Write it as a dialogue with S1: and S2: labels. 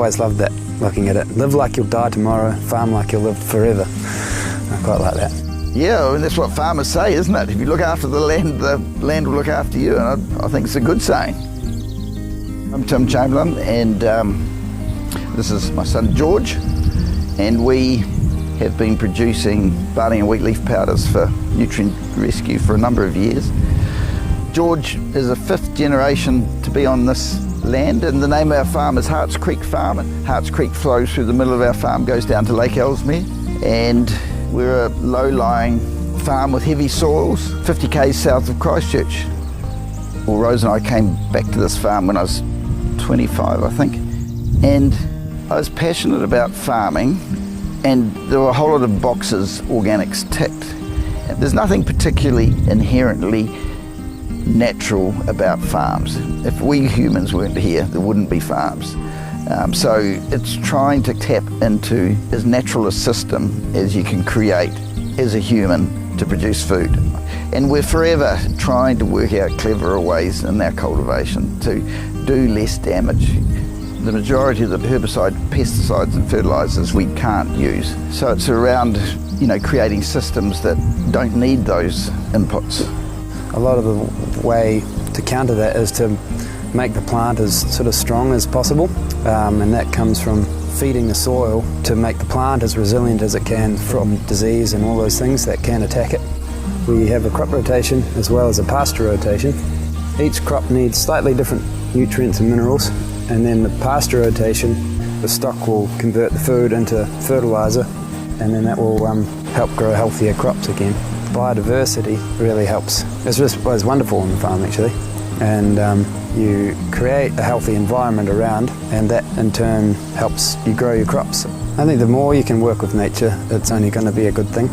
S1: always loved that, looking at it. Live like you'll die tomorrow, farm like you'll live forever. I quite like that.
S2: Yeah, and that's what farmers say, isn't it? If you look after the land will look after you, and I think it's a good saying. I'm Tim Chamberlain, and this is my son George, and we have been producing barley and wheat leaf powders for nutrient rescue for a number of years. George is a 5th generation to be on this land, and the name of our farm is Harts Creek Farm, and Harts Creek flows through the middle of our farm, goes down to Lake Ellesmere, and we're a low-lying farm with heavy soils, 50 k's south of Christchurch. Well, Rose and I came back to this farm when I was 25, I think, and I was passionate about farming, and there were a whole lot of boxes organics ticked. There's nothing particularly inherently natural about farms. If we humans weren't here, there wouldn't be farms. So it's trying to tap into as natural a system as you can create as a human to produce food. And we're forever trying to work out cleverer ways in our cultivation to do less damage. The majority of the herbicide, pesticides and fertilisers we can't use. So it's around, creating systems that don't need those inputs.
S1: A lot of the way to counter that is to make the plant as sort of strong as possible, and that comes from feeding the soil to make the plant as resilient as it can from disease and all those things that can attack it. We have a crop rotation as well as a pasture rotation. Each crop needs slightly different nutrients and minerals, and then the pasture rotation, the stock will convert the food into fertiliser, and then that will help grow healthier crops again. Biodiversity really helps. It's wonderful on the farm actually, and you create a healthy environment around, and that in turn helps you grow your crops. I think the more you can work with nature, it's only going to be a good thing.